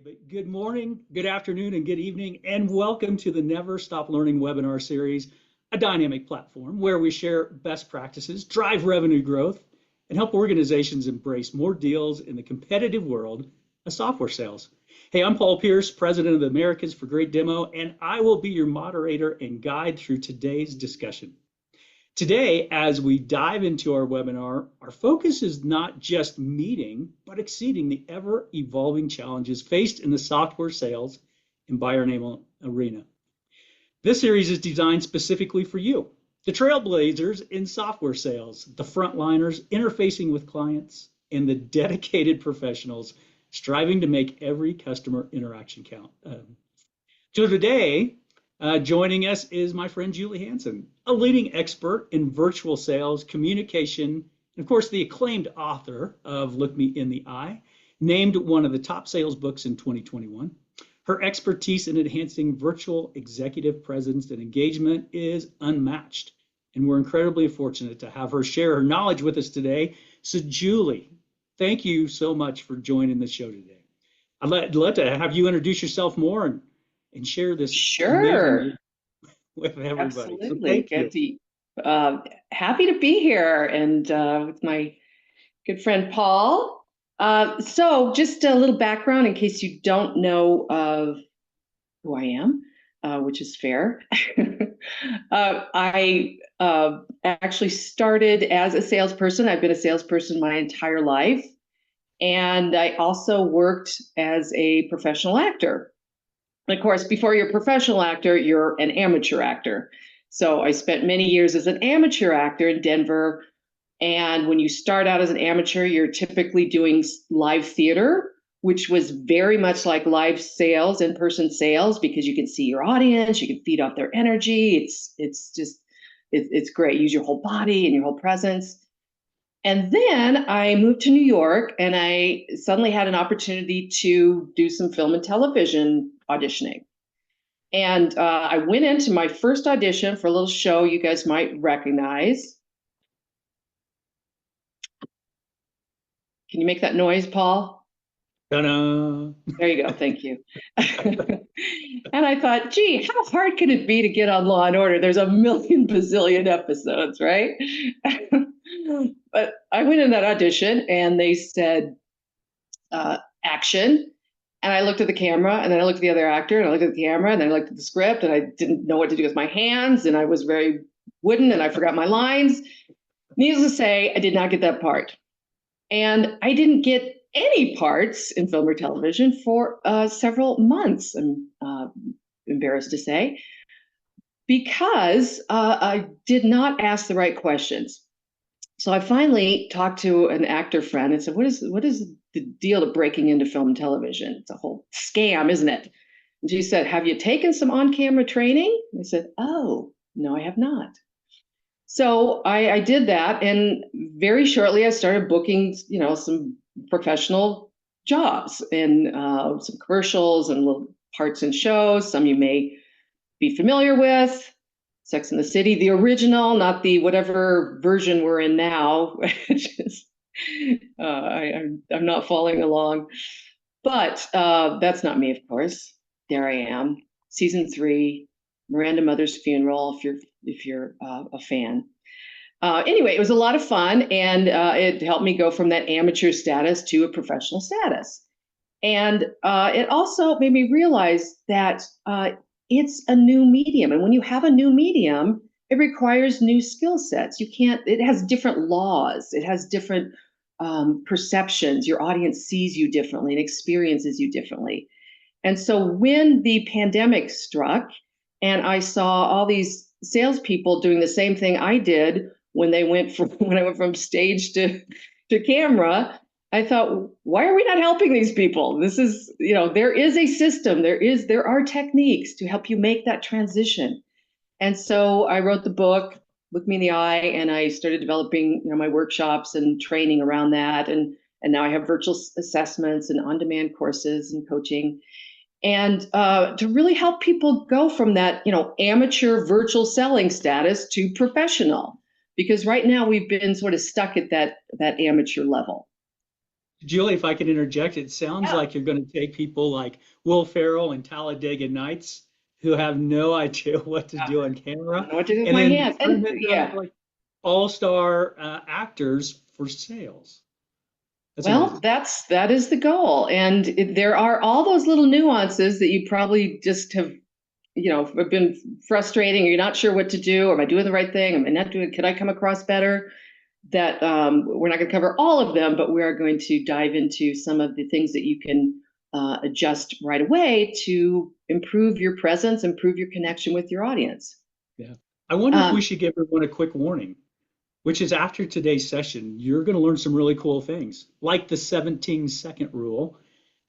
but good morning, good afternoon, and good evening, and welcome to the Never Stop Learning webinar series, a dynamic platform where we share best practices, drive revenue growth, and help organizations embrace more deals in the competitive world of software sales. Hey, I'm Paul Pearce, president of the Americans for Great Demo, and I will be your moderator and guide through today's discussion. Today, as we dive into our webinar, our focus is not just meeting, but exceeding the ever-evolving challenges faced in the software sales and buyer enablement arena. This series is designed specifically for you, the trailblazers in software sales, the frontliners interfacing with clients, and the dedicated professionals striving to make every customer interaction count. So today, joining us is my friend Julie Hansen, a leading expert in virtual sales, communication, and of course the acclaimed author of Look Me in the Eye, named one of the top sales books in 2021. Her expertise in enhancing virtual executive presence and engagement is unmatched, and we're incredibly fortunate to have her share her knowledge with us today. So Julie, thank you so much for joining the show today. I'd love to have you introduce yourself more and share this Sure with everybody. Absolutely. So happy to be here and with my good friend Paul. So just a little background in case you don't know of who I am, which is fair. I actually started as a salesperson. I've been a salesperson my entire life, and I also worked as a professional actor. Of course, before you're a professional actor, you're an amateur actor. So I spent many years as an amateur actor in Denver. And when you start out as an amateur, you're typically doing live theater, which was very much like live sales, in-person sales, because you can see your audience, you can feed off their energy. It's great. Use your whole body and your whole presence. And then I moved to New York, and I suddenly had an opportunity to do some film and television auditioning. And I went into my first audition for a little show you guys might recognize. Can you make that noise, Paul? Ta-da! There you go. Thank you. And I thought, gee, how hard can it be to get on Law and Order? There's a million bazillion episodes, right? But I went in that audition, and they said, action. And I looked at the camera, and then I looked at the other actor, and I looked at the camera, and then I looked at the script, and I didn't know what to do with my hands, and I was very wooden, and I forgot my lines. Needless to say, I did not get that part. And I didn't get any parts in film or television for several months, I'm embarrassed to say, because I did not ask the right questions. So I finally talked to an actor friend and said, what is the deal of breaking into film and television? It's a whole scam, isn't it? And she said, have you taken some on-camera training? I said, oh, no, I have not. So I did that, and very shortly I started booking, some professional jobs and some commercials and little parts in shows. Some you may be familiar with. Sex and the City, the original, not the whatever version we're in now, which is, I'm not following along. But that's not me, of course. There I am, season 3, Miranda Mother's Funeral, if you're a fan. Anyway, it was a lot of fun, and it helped me go from that amateur status to a professional status. And it also made me realize that it's a new medium. And when you have a new medium, it requires new skill sets. It has different laws. It has different perceptions. Your audience sees you differently and experiences you differently. And so when the pandemic struck, and I saw all these salespeople doing the same thing I did when I went from stage to camera, I thought, why are we not helping these people? This is, there is a system, there are techniques to help you make that transition. And so I wrote the book, Look Me in the Eye, and I started developing, my workshops and training around that. And now I have virtual assessments and on-demand courses and coaching. And to really help people go from that, amateur virtual selling status to professional, because right now we've been sort of stuck at that amateur level. Julie, if I can interject, it sounds Yeah. like you're going to take people like Will Ferrell and Talladega Nights who have no idea what to do on I camera, don't know what to do with and my then hands. turn And them into yeah, like all-star actors for sales. That's well, amazing. that is the goal. And there are all those little nuances that you probably just have, have been frustrating. You're not sure what to do. Am I doing the right thing? Am I not doing? Could I come across better? That we're not going to cover all of them, but we are going to dive into some of the things that you can adjust right away to improve your presence, improve your connection with your audience. Yeah. I wonder if we Um, should give everyone a quick warning, which is after today's session, you're going to learn some really cool things, like the 17-second rule.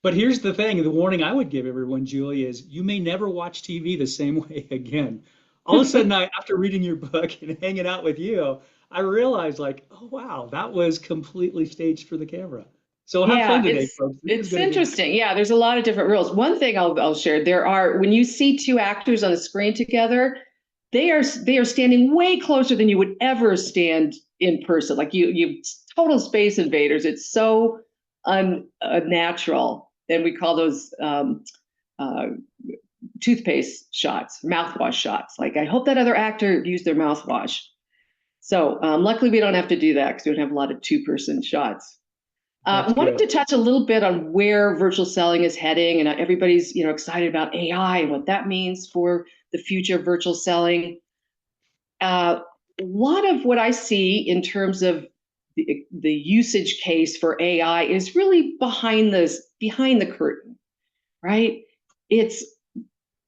But here's the thing, the warning I would give everyone, Julie, is you may never watch TV the same way again. All of a sudden, after reading your book and hanging out with you, I realized like, oh wow, that was completely staged for the camera. So have fun Yeah, today, folks. This is it's going to be interesting. Yeah, there's a lot of different rules. One thing I'll share, there are when you see two actors on the screen together, they are standing way closer than you would ever stand in person. Like you total space invaders. It's so unnatural. And we call those uh, toothpaste shots, mouthwash shots. Like I hope that other actor used their mouthwash. So luckily we don't have to do that because we don't have a lot of two-person shots. I that's wanted to good. touch a little bit on where virtual selling is heading, and everybody's excited about AI and what that means for the future of virtual selling. A lot of what I see in terms of the usage case for AI is really behind the curtain, right? It's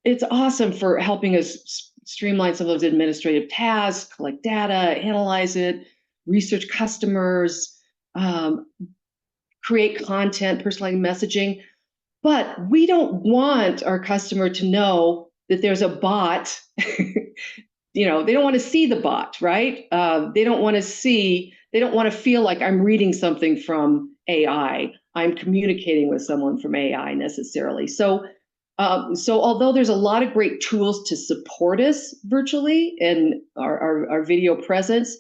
it's awesome for helping us streamline some of those administrative tasks, collect data, analyze it, research customers, um, create content, personalized messaging. But we don't want our customer to know that there's a bot. They don't want to see the bot, right? They don't want to feel like I'm reading something from AI. I'm communicating with someone from AI necessarily. So although there's a lot of great tools to support us virtually in our video presence,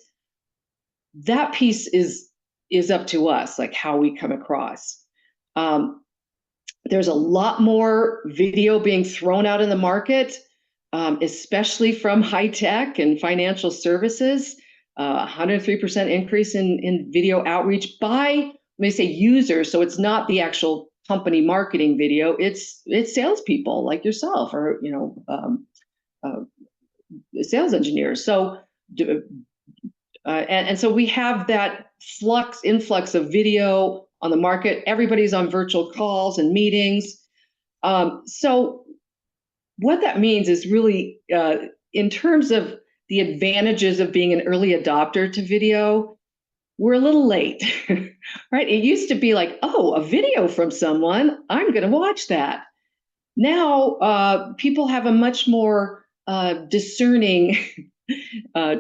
that piece is up to us, like how we come across. Um, there's a lot more video being thrown out in the market, especially from high tech and financial services. 103% increase in video outreach by, let me say, users. So it's not the actual company marketing video. It's salespeople like yourself, or uh, sales engineers. So and so we have that influx of video on the market. Everybody's on virtual calls and meetings. So what that means is really, in terms of the advantages of being an early adopter to video, we're a little late, right? It used to be like, oh, a video from someone, I'm going to watch that. Now, people have a much more discerning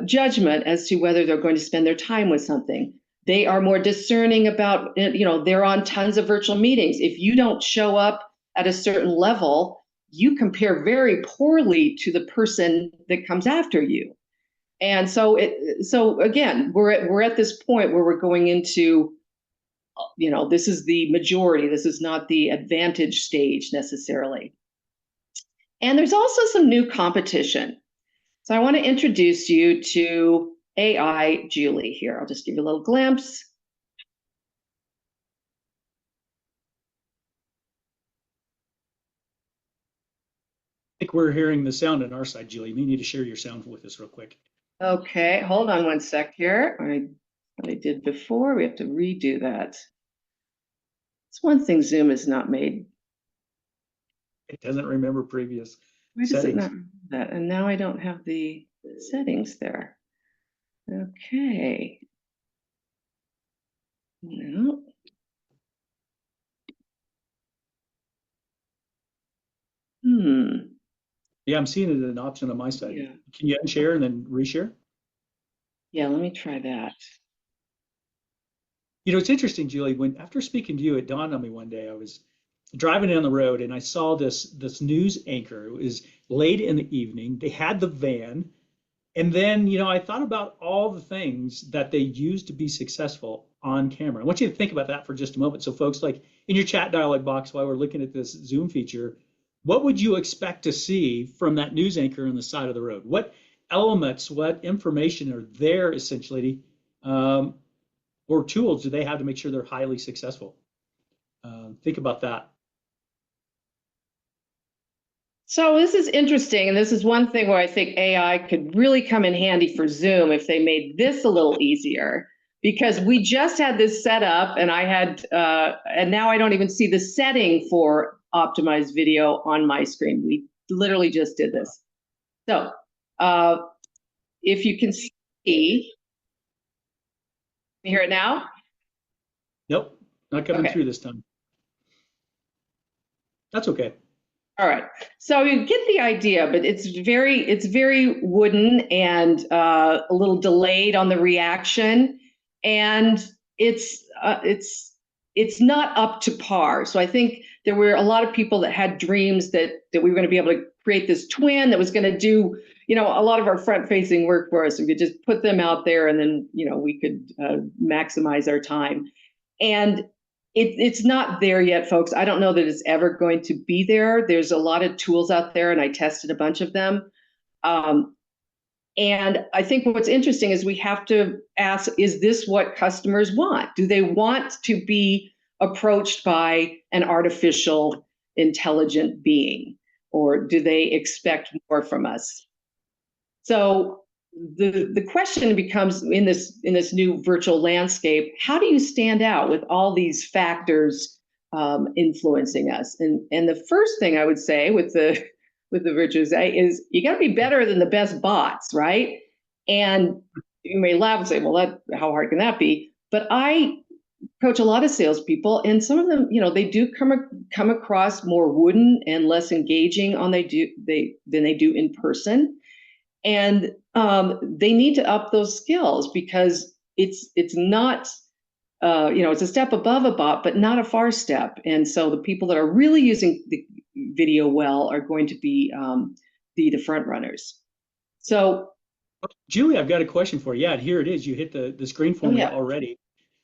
judgment as to whether they're going to spend their time with something. They are more discerning about, they're on tons of virtual meetings. If you don't show up at a certain level, you compare very poorly to the person that comes after you. And so again, we're at this point where we're going into, this is the majority. This is not the advantage stage necessarily. And there's also some new competition. So I want to introduce you to AI Julie here. I'll just give you a little glimpse. I think we're hearing the sound on our side, Julie. You need to share your sound with us real quick. Okay, hold on one sec here. What I did before, we have to redo that. It's one thing Zoom has not made. It doesn't remember previous Why does it settings. not do that? And now I don't have the settings there. Okay. No. Hmm. Yeah, I'm seeing it as an option on my side. Yeah. Can you unshare and then reshare? Yeah, let me try that. You know, it's interesting, Julie, when after speaking to you, it dawned on me one day, I was driving down the road and I saw this news anchor. It was late in the evening. They had the van And then, I thought about all the things that they use to be successful on camera. I want you to think about that for just a moment. So, folks, like in your chat dialog box while we're looking at this Zoom feature, what would you expect to see from that news anchor on the side of the road? What elements, what information are there essentially, or tools do they have to make sure they're highly successful? Think about that. So this is interesting, and this is one thing where I think AI could really come in handy for Zoom if they made this a little easier, because we just had this set up, and and now I don't even see the setting for optimized video on my screen. We literally just did this. So if you can see, you hear it now? Nope, not coming Okay. through this time. That's okay. All right. So you get the idea, but it's very wooden and a little delayed on the reaction, and it's not up to par. So I think there were a lot of people that had dreams that we were going to be able to create this twin that was going to do, a lot of our front-facing work for us. We could just put them out there, and then we could maximize our time. And it's not there yet, folks. I don't know that it's ever going to be there. There's a lot of tools out there, and I tested a bunch of them. And I think what's interesting is we have to ask, is this what customers want? Do they want to be approached by an artificial intelligent being, or do they expect more from us? So the question becomes, in this new virtual landscape, how do you stand out with all these factors influencing us? And the first thing I would say with the virtues is you got to be better than the best bots, right? And you may laugh and say, well, how hard can that be? But I coach a lot of salespeople, and some of them, they do come across more wooden and less engaging than they do in person. And they need to up those skills, because it's not it's a step above a bot, but not a far step. And so the people that are really using the video well are going to be the front runners. So, Julie, I've got a question for you. Yeah, here it is. You hit the screen for me yeah. already.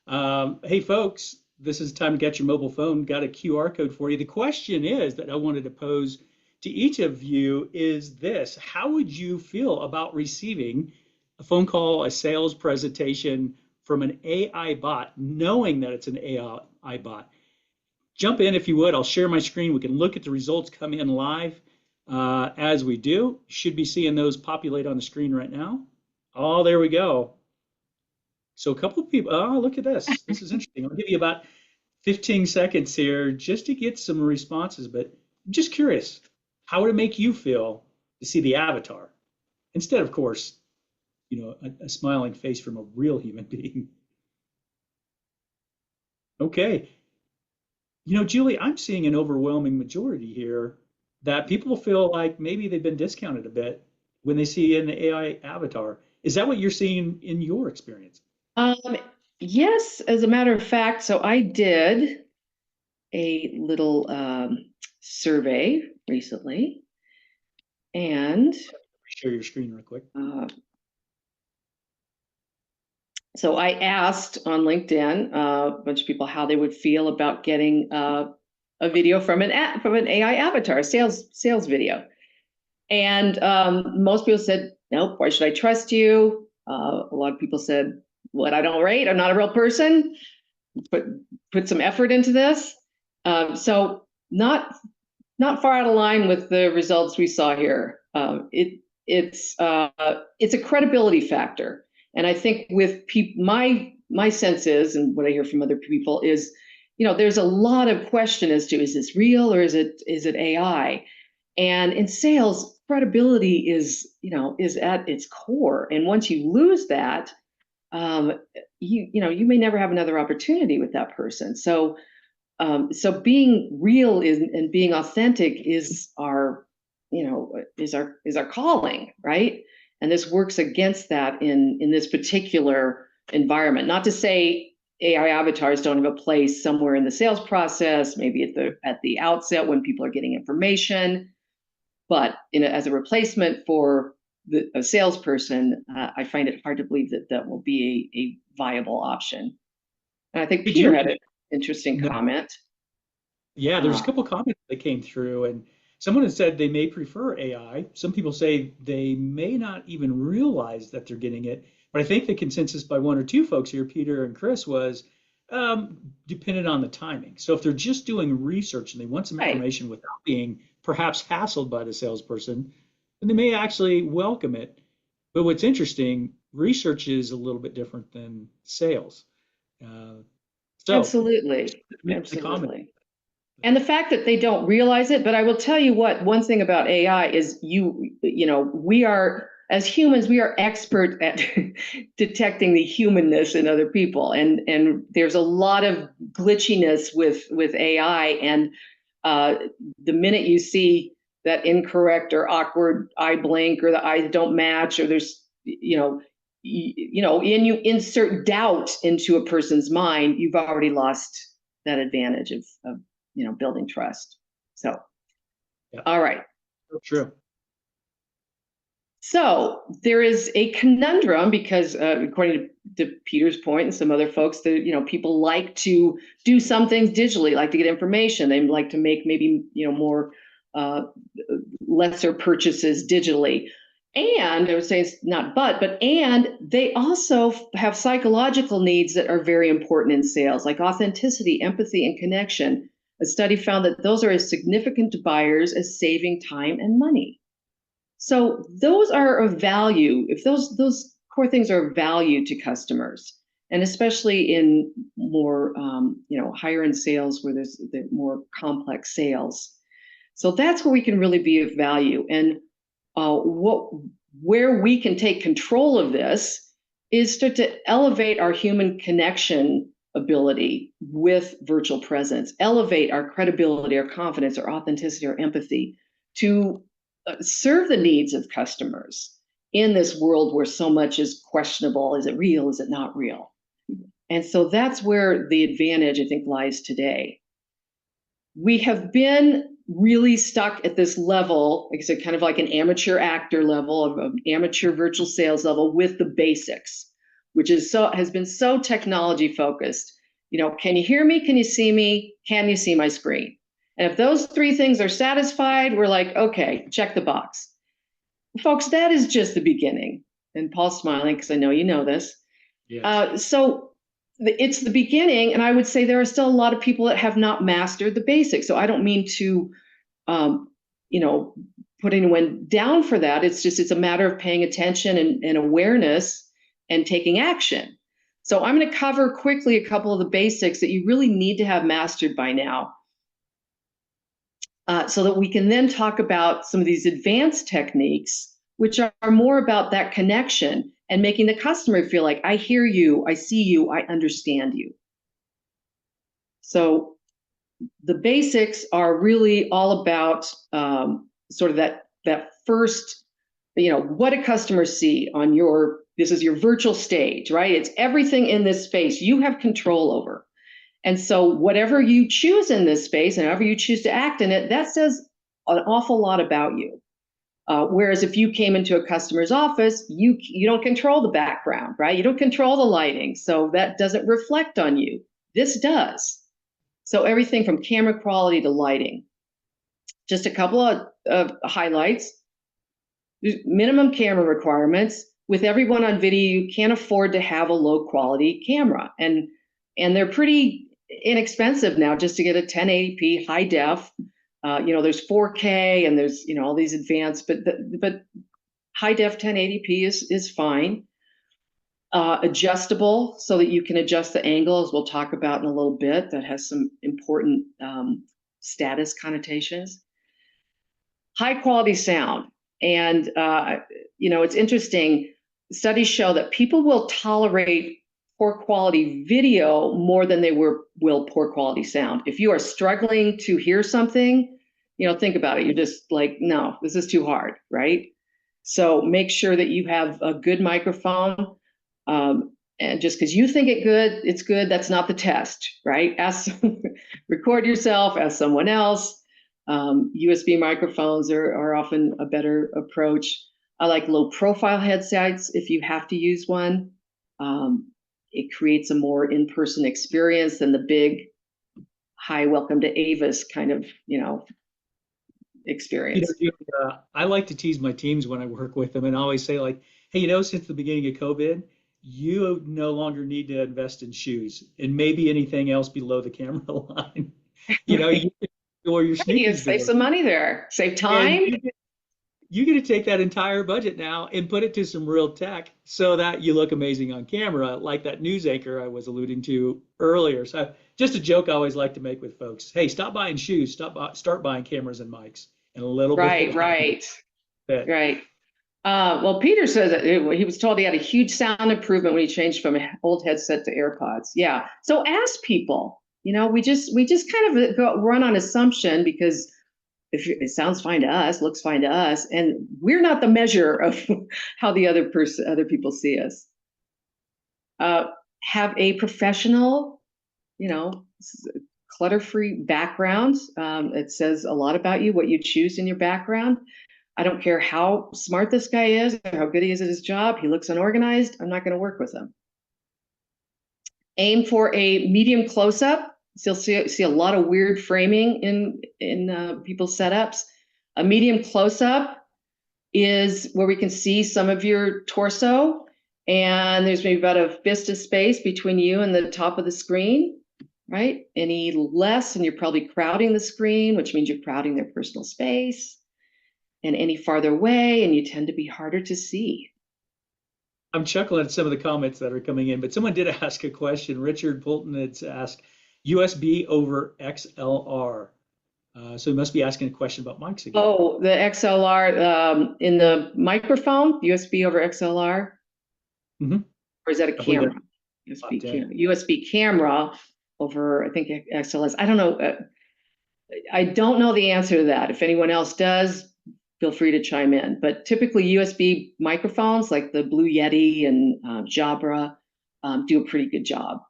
Hey, folks, this is time to get your mobile phone. Got a QR code for you. The question is that I wanted to pose to each of you is this: how would you feel about receiving a phone call, a sales presentation from an AI bot, knowing that it's an AI bot? Jump in if you would. I'll share my screen. We can look at the results come in live as we do. Should be seeing those populate on the screen right now. Oh, there we go. So a couple of people, oh, look at this. This is interesting. I'll give you about 15 seconds here just to get some responses, but I'm just curious, how would it make you feel to see the avatar instead, of course, a smiling face from a real human being? Okay. Julie, I'm seeing an overwhelming majority here that people feel like maybe they've been discounted a bit when they see an AI avatar. Is that what you're seeing in your experience? Yes, as a matter of fact. So I did a little survey recently, and Share your screen real quick. So I asked on LinkedIn a bunch of people how they would feel about getting a video from an AI avatar, a sales video, and most people said, "Nope, why should I trust you?" A lot of people said, "What I don't rate, I'm not a real person. Put some effort into this." So not far out of line with the results we saw here. It's a credibility factor. And I think with my sense is, and what I hear from other people is, there's a lot of question as to, is this real or is it AI? And in sales, credibility is at its core. And once you lose that, you may never have another opportunity with that person. So being real and being authentic is our calling, right? And this works against that in this particular environment. Not to say AI avatars don't have a place somewhere in the sales process, maybe at the outset when people are getting information, but as a replacement for a salesperson, I find it hard to believe that that will be a viable option. And I think Hey, Peter Julie, had an interesting no, comment. yeah, there's a Uh, couple comments that came through, and someone has said they may prefer AI. Some people say they may not even realize that they're getting it. But I think the consensus by one or two folks here, Peter and Chris, was dependent on the timing. So if they're just doing research and they want some right. information without being perhaps hassled by the salesperson, then they may actually welcome it. But what's interesting, research is a little bit different than sales. Uh, so Absolutely. the comment. Absolutely. And the fact that they don't realize it, but I will tell you what, one thing about AI is we are, as humans, we are expert at detecting the humanness in other people. And there's a lot of glitchiness with AI. And uh, the minute you see that incorrect or awkward eye blink, or the eyes don't match, or there's, and you insert doubt into a person's mind, you've already lost that advantage of building trust. So, Yeah, all right. true. So there is a conundrum because, according to Peter's point and some other folks, that people like to do some things digitally, like to get information. They like to make maybe more uh, lesser purchases digitally. And I would say it's not but and they also have psychological needs that are very important in sales, like authenticity, empathy, and connection. A study found that those are as significant to buyers as saving time and money. So those are of value. If those core things are of value to customers, and especially in more higher end sales where there's the more complex sales, so that's where we can really be of value. And what where we can take control of this is to elevate our human connection ability with virtual presence, elevate our credibility, our confidence, our authenticity, our empathy to serve the needs of customers in this world where so much is questionable. Is it real? Is it not real? And so that's where the advantage, I think, lies today. We have been really stuck at this level, like I said, kind of like an amateur actor level, of an amateur virtual sales level with the basics, which has been so technology focused. Can you hear me? Can you see me? Can you see my screen? And if those three things are satisfied, we're like, okay, check the box. Folks, that is just the beginning. And Paul's smiling because I know you know this. Yes. So it's the beginning, and I would say there are still a lot of people that have not mastered the basics. So I don't mean to, um, put anyone down for that. It's a matter of paying attention and awareness and taking action. So I'm going to cover quickly a couple of the basics that you really need to have mastered by now, so that we can then talk about some of these advanced techniques, which are more about that connection and making the customer feel like, I hear you, I see you, I understand you. So the basics are really all about sort of that first, what do customers see on this is your virtual stage, right? It's everything in this space you have control over. And so whatever you choose in this space and however you choose to act in it, that says an awful lot about you. Whereas if you came into a customer's office, you don't control the background, right? You don't control the lighting. So that doesn't reflect on you. This does. So everything from camera quality to lighting. Just a couple of highlights. There's minimum camera requirements. With everyone on video, you can't afford to have a low quality camera. And they're pretty inexpensive now just to get a 1080p high def. There's 4K and there's all these advanced, but high def 1080p is fine. Adjustable so that you can adjust the angle, as we'll talk about in a little bit. That has some important status connotations. High quality sound, and it's interesting. Studies show that people will tolerate poor quality video more than they will poor quality sound. If you are struggling to hear something, think about it. You're just like, no, this is too hard, right? So make sure that you have a good microphone. And just because you think it's good, that's not the test, right? Record yourself, ask someone else. USB microphones are often a better approach. I like low profile headsets if you have to use one. It creates a more in-person experience than the big, hi, welcome to Avis kind of, experience. I like to tease my teams when I work with them and I always say like, hey, since the beginning of COVID, you no longer need to invest in shoes and maybe anything else below the camera line. You can or your You sneakers save door. some money there, save And time. you get to take that entire budget now and put it to some real tech so that you look amazing on camera, like that news anchor I was alluding to earlier. So just a joke I always like to make with folks. Hey, stop buying shoes, start buying cameras and mics and a little bit of Right, lighting. right, right. Well, Peter says that he was told he had a huge sound improvement when he changed from an old headset to AirPods. Yeah. So ask people. We just kind of run on assumption because if it sounds fine to us, looks fine to us, and we're not the measure of how the other people see us. Uh, have a professional, you know, clutter-free background. It says a lot about you, what you choose in your background. I don't care how smart this guy is or how good he is at his job. He looks unorganized. I'm not going to work with him. Aim for a medium close-up. So you'll see a lot of weird framing in people's setups. A medium close-up is where we can see some of your torso, and there's maybe about a fist of space between you and the top of the screen, right? Any less, and you're probably crowding the screen, which means you're crowding their personal space. And any farther away, and you tend to be harder to see. I'm chuckling at some of the comments that are coming in, but someone did ask a question. Richard Fulton had asked USB over XLR. So he must be asking a question about mics again. Oh, the XLR in the microphone, USB over XLR, Mm-hmm. or is that a I believe camera? USB camera over, I think, XLS. I don't know. I don't know the answer to that. If anyone else does, feel free to chime in. But typically, USB microphones like the Blue Yeti and Jabra do a pretty good job.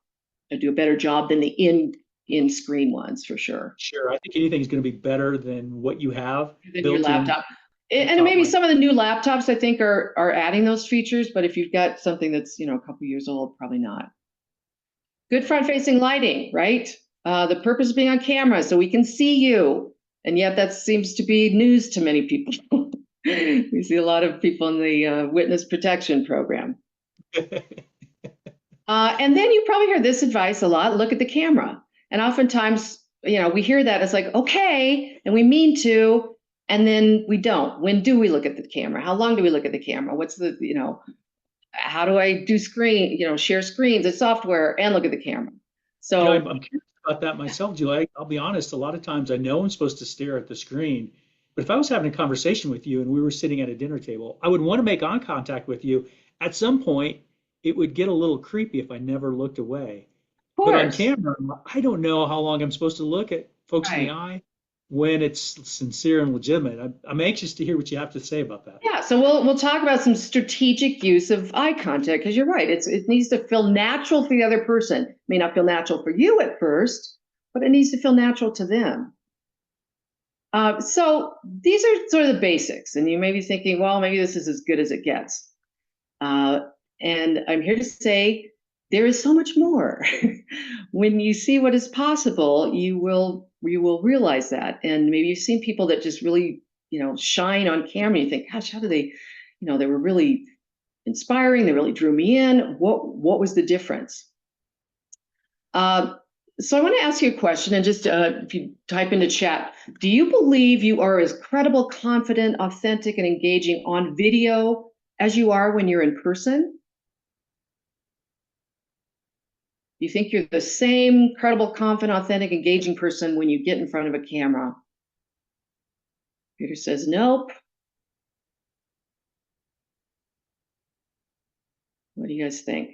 They do a better job than the in-screen ones for sure. Sure, I think anything's going to be better than what you have Than your built in. laptop. And maybe some of the new laptops I think are adding those features, but if you've got something that's a couple years old, probably not. Good front-facing lighting, right? The purpose of being on camera so we can see you, and yet that seems to be news to many people. We see a lot of people in the witness protection program. And then you probably hear this advice a lot: look at the camera. And oftentimes, we hear that it's like, okay, and we mean to, and then we don't. When do we look at the camera? How long do we look at the camera? What's the, how do I do share screens and software and look at the camera? So I'm curious about that myself, Julie. I'll be honest, a lot of times I know I'm supposed to stare at the screen, but if I was having a conversation with you and we were sitting at a dinner table, I would want to make eye contact with you. At some point, it would get a little creepy if I never looked away. of But on course, camera, I don't know how long I'm supposed to look at folks in the right. eye when it's sincere and legitimate. I'm anxious to hear what you have to say about that. Yeah, so we'll talk about some strategic use of eye contact because you're right. It needs to feel natural for the other person. It may not feel natural for you at first, but it needs to feel natural to them. So these are sort of the basics, and you may be thinking, well, maybe this is as good as it gets. And I'm here to say there is so much more. When you see what is possible, you will realize that. And maybe you've seen people that just really shine on camera. You think, gosh, how do they? They were really inspiring. They really drew me in. What was the difference? So I want to ask you a question, and just if you type into chat, do you believe you are as credible, confident, authentic, and engaging on video as you are when you're in person? You think you're the same credible, confident, authentic, engaging person when you get in front of a camera? Peter says, nope. What do you guys think?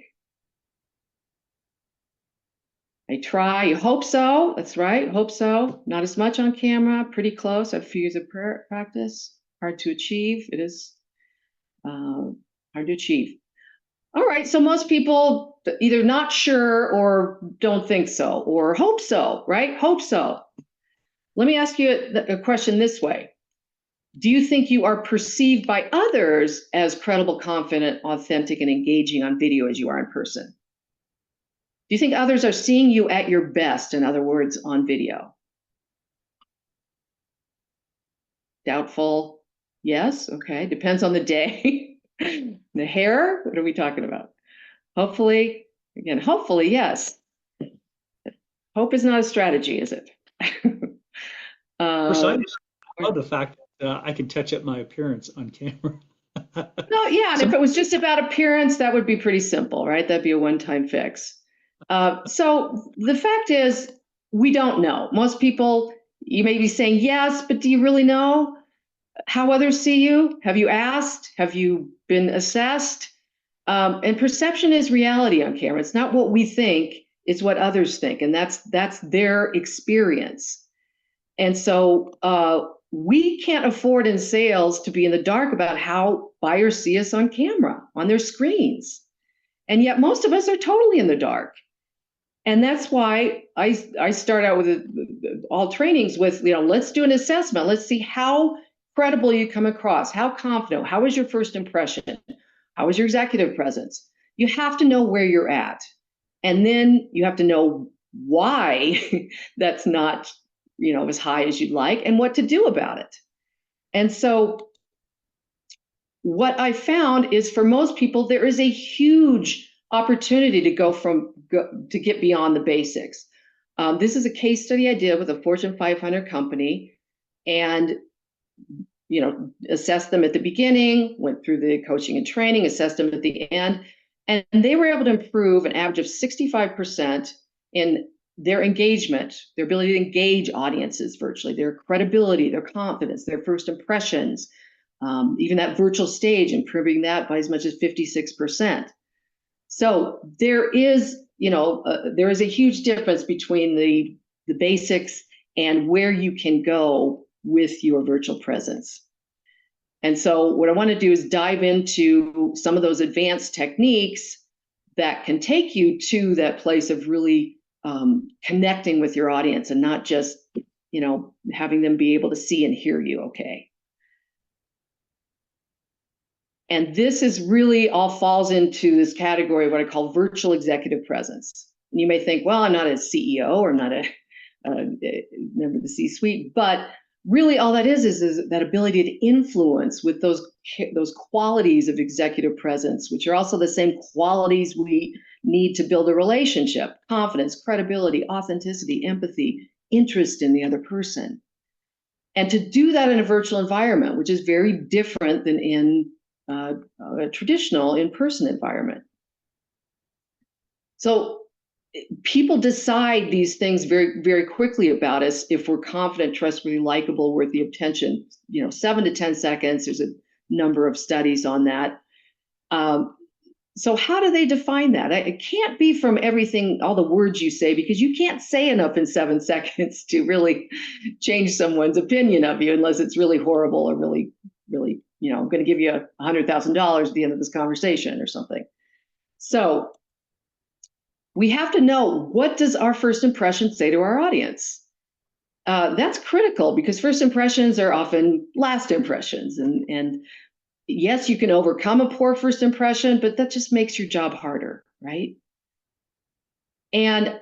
I try. You hope so. That's right. Hope so. Not as much on camera. Pretty close. A few years of practice. Hard to achieve. It is hard to achieve. All right. So most people either not sure or don't think so or hope so, right? Hope so. Let me ask you a question this way. Do you think you are perceived by others as credible, confident, authentic, and engaging on video as you are in person? Do you think others are seeing you at your best, in other words, on video? Doubtful. Yes. Okay. Depends on the day. The hair. What are we talking about? Hopefully, again, hopefully, yes. Hope is not a strategy, is it? First, I uh, love the fact that I can touch up my appearance on camera. no, yeah. And if Some, it was just about appearance, that would be pretty simple, right? That'd be a one-time fix. So the fact is, we don't know. Most people, you may be saying yes, but do you really know how others see you? Have you asked? Have you been assessed? And perception is reality on camera. It's not what we think, it's what others think, and that's their experience. And so we can't afford in sales to be in the dark about how buyers see us on camera, on their screens. And yet most of us are totally in the dark. And that's why I start out with all trainings with, let's do an assessment. Let's see how credible you come across, how confident, how was your first impression? How was your executive presence? You have to know where you're at. And then you have to know why that's not, as high as you'd like and what to do about it. And so what I found is for most people, there is a huge opportunity to get beyond the basics. This is a case study I did with a Fortune 500 company, and assessed them at the beginning, went through the coaching and training, assessed them at the end, and they were able to improve an average of 65% in their engagement, their ability to engage audiences virtually, their credibility, their confidence, their first impressions, even that virtual stage, improving that by as much as 56%. So there is a huge difference between the basics and where you can go with your virtual presence. And so what I want to do is dive into some of those advanced techniques that can take you to that place of really connecting with your audience and not just, having them be able to see and hear you okay. And this is really all falls into this category of what I call virtual executive presence. And you may think, well, I'm not a CEO or I'm not a member of the C-suite, but really all that is that ability to influence with those qualities of executive presence, which are also the same qualities we need to build a relationship: confidence, credibility, authenticity, empathy, interest in the other person. And to do that in a virtual environment, which is very different than in a traditional in-person environment. So people decide these things very, very quickly about us if we're confident, trustworthy, likable, worthy of attention. 7 to 10 seconds. There's a number of studies on that. So how do they define that? It can't be from everything, all the words you say, because you can't say enough in 7 seconds to really change someone's opinion of you, unless it's really horrible or really, really, I'm going to give you $100,000 at the end of this conversation or something. So we have to know, what does our first impression say to our audience? That's critical, because first impressions are often last impressions. And yes, you can overcome a poor first impression, but that just makes your job harder, right? And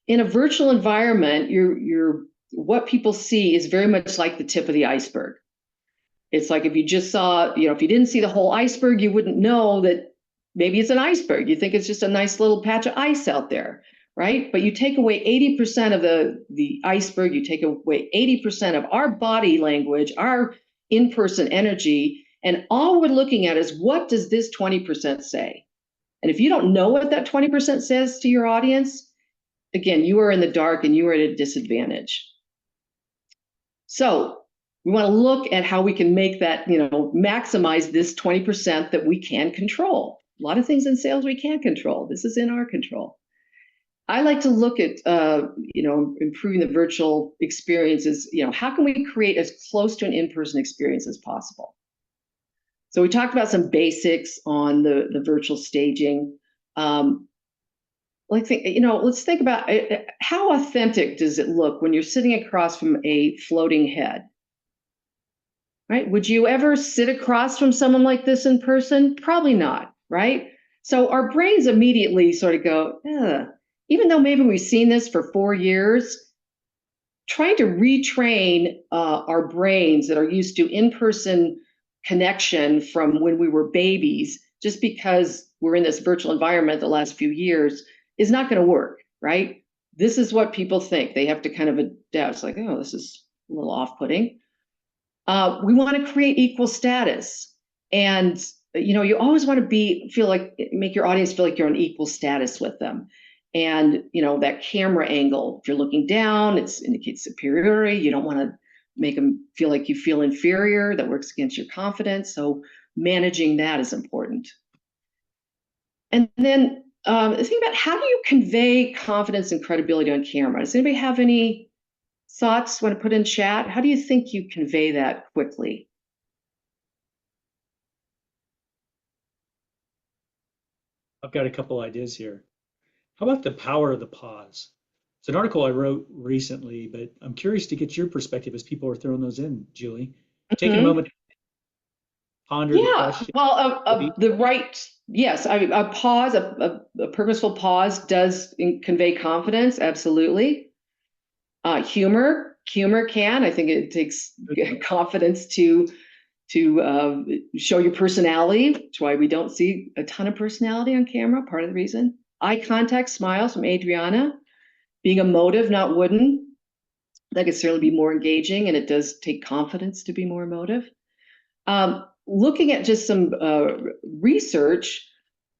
in a virtual environment, what people see is very much like the tip of the iceberg. It's like if you just saw, if you didn't see the whole iceberg, you wouldn't know that maybe it's an iceberg. You think it's just a nice little patch of ice out there, right? But you take away 80% of the iceberg, you take away 80% of our body language, our in-person energy, and all we're looking at is, what does this 20% say? And if you don't know what that 20% says to your audience, again, you are in the dark and you are at a disadvantage. So we want to look at how we can make that, maximize this 20% that we can control. A lot of things in sales we can't control. This is in our control. I like to look at, improving the virtual experiences. How can we create as close to an in-person experience as possible? So we talked about some basics on the virtual staging. Let's think about how authentic does it look when you're sitting across from a floating head? right? Would you ever sit across from someone like this in person? Probably not, right? So our brains immediately sort of go, ugh. Even though maybe we've seen this for 4 years, trying to retrain our brains that are used to in-person connection from when we were babies, just because we're in this virtual environment the last few years, is not going to work, right? This is what people think. They have to kind of adapt. It's like, oh, this is a little off-putting. We want to create equal status, and you always want to make your audience feel like you're on equal status with them. And that camera angle, if you're looking down, it indicates superiority. You don't want to make them feel like you feel inferior. That works against your confidence. So managing that is important. And then think about, how do you convey confidence and credibility on camera? Does anybody have any thoughts want to put in chat? How do you think you convey that quickly? I've got a couple ideas here. How about the power of the pause? It's an article I wrote recently, but I'm curious to get your perspective as people are throwing those in, Julie. Take a Mhm. moment to ponder the Yeah, question. well, yes, a pause, a purposeful pause does convey confidence, absolutely. Humor can. I think it takes confidence to show your personality. That's why we don't see a ton of personality on camera. Part of the reason. Eye contact, smiles from Adriana. Being emotive, not wooden. That could certainly be more engaging, and it does take confidence to be more emotive. Looking at just some research,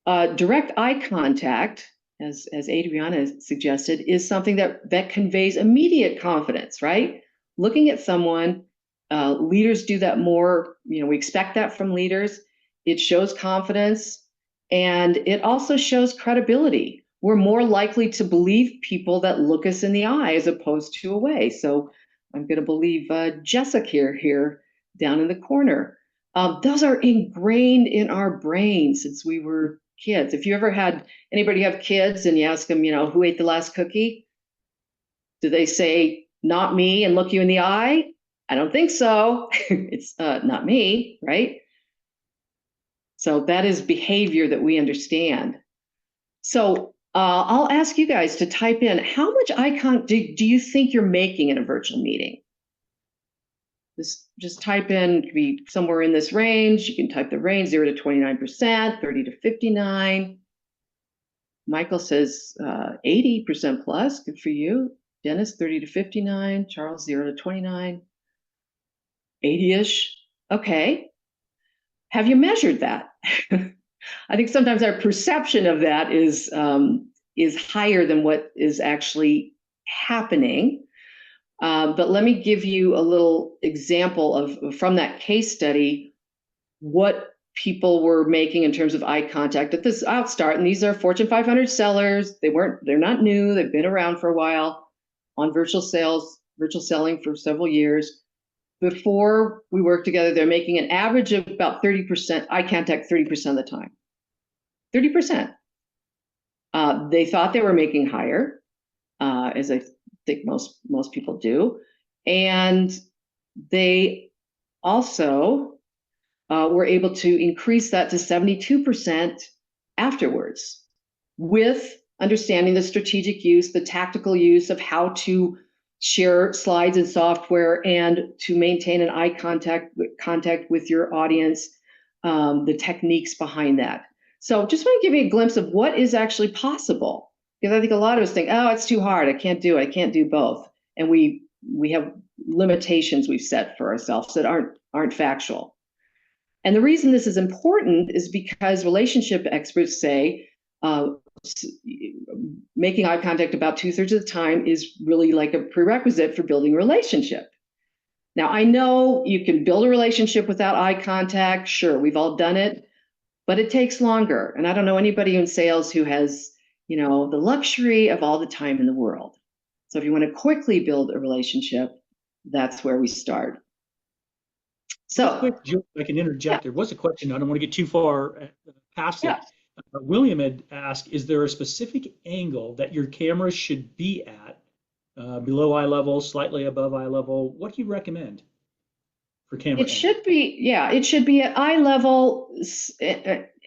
direct eye contact, as Adriana suggested, is something that conveys immediate confidence, right? Looking at someone, leaders do that more. We expect that from leaders. It shows confidence, and it also shows credibility. We're more likely to believe people that look us in the eye as opposed to away. So I'm going to believe Jessica here down in the corner. Those are ingrained in our brains since we were kids. If you ever had anybody have kids and you ask them, who ate the last cookie? Do they say, not me, and look you in the eye? I don't think so. It's not me, right? So that is behavior that we understand. So I'll ask you guys to type in, how much eye contact do you think you're making in a virtual meeting? Just type in, could be somewhere in this range. You can type the range, 0 to 29%, 30 to 59. Michael says 80% plus, good for you. Dennis, 30 to 59. Charles, 0 to 29. 80-ish. Okay. Have you measured that? I think sometimes our perception of that is higher than what is actually happening. But let me give you a little example from that case study, what people were making in terms of eye contact at this outstart. And these are Fortune 500 sellers. They're not new. They've been around for a while on virtual selling for several years. Before we worked together, they're making an average of about 30% eye contact 30% of the time. 30%. They thought they were making higher, as I think most people do. And they also were able to increase that to 72% afterwards, with understanding the strategic use, the tactical use of how to share slides and software and to maintain an eye contact with your audience, the techniques behind that. So just want to give you a glimpse of what is actually possible, because I think a lot of us think, oh, it's too hard. I can't do it. I can't do both. And we have limitations we've set for ourselves that aren't factual. And the reason this is important is because relationship experts say making eye contact about 2/3 of the time is really like a prerequisite for building a relationship. Now, I know you can build a relationship without eye contact. Sure, we've all done it, but it takes longer. And I don't know anybody in sales who has, the luxury of all the time in the world. So if you want to quickly build a relationship, that's where we start. So, quick, Jill, if I can interject, there was a question. I don't want to get too far past it. yeah. William had asked, is there a specific angle that your camera should be at, below eye level, slightly above eye level? What do you recommend? for camera? It should be, yeah, it should be at eye level.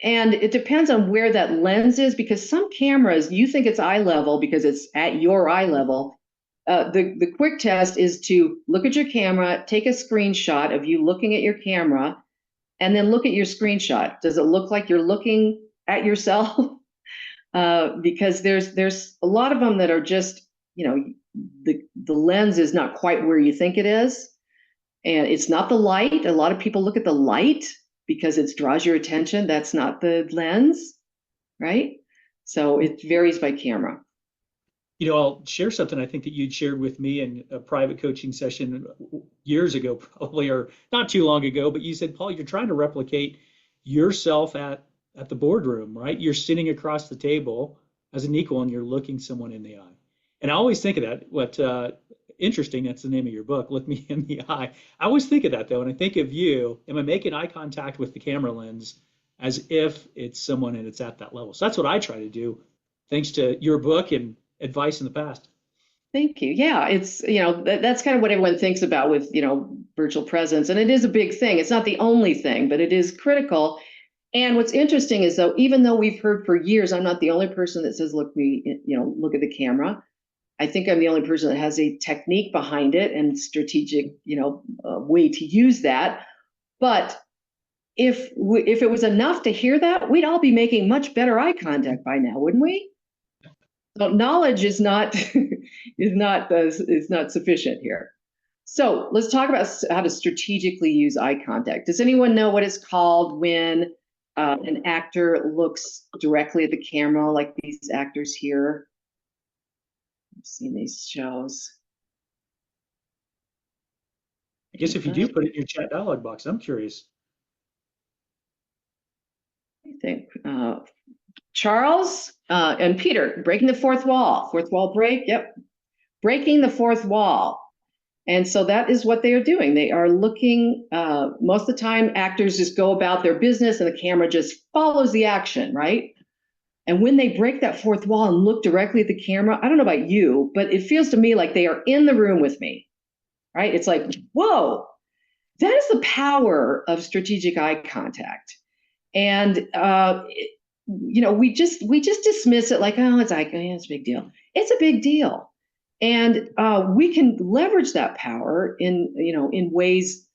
And it depends on where that lens is, because some cameras, you think it's eye level because it's at your eye level. The quick test is to look at your camera, take a screenshot of you looking at your camera, and then look at your screenshot. Does it look like you're looking at yourself? Because there's a lot of them that are just, the lens is not quite where you think it is. And it's not the light. A lot of people look at the light because it draws your attention. That's not the lens, right? So it varies by camera. I'll share something I think that you'd shared with me in a private coaching session years ago, probably, or not too long ago, but you said, Paul, you're trying to replicate yourself at the boardroom, right? You're sitting across the table as an equal and you're looking someone in the eye. And I always think of that. Interesting, that's the name of your book, Look Me in the Eye. I always think of that, though, and I think of you, am I making eye contact with the camera lens as if it's someone and it's at that level? So that's what I try to do, thanks to your book and advice in the past. Thank you. Yeah, it's, that's kind of what everyone thinks about with, virtual presence. And it is a big thing. It's not the only thing, but it is critical. And what's interesting is, though, even though we've heard for years, I'm not the only person that says, look at the camera. I think I'm the only person that has a technique behind it and strategic, way to use that. But if it was enough to hear that, we'd all be making much better eye contact by now, wouldn't we? So knowledge is not is not sufficient here. So let's talk about how to strategically use eye contact. Does anyone know what it's called when an actor looks directly at the camera, like these actors here? I've seen these shows. I guess if you do, put it in your chat dialog box. I'm curious. I think Charles and Peter, breaking the fourth wall break. Yep, breaking the fourth wall. And so that is what they are doing. They are looking, most of the time, actors just go about their business and the camera just follows the action, right? And when they break that fourth wall and look directly at the camera, I don't know about you, but it feels to me like they are in the room with me, right? It's like, whoa, that is the power of strategic eye contact. And, we just dismiss it like, oh, it's a big deal. It's a big deal. And we can leverage that power in ways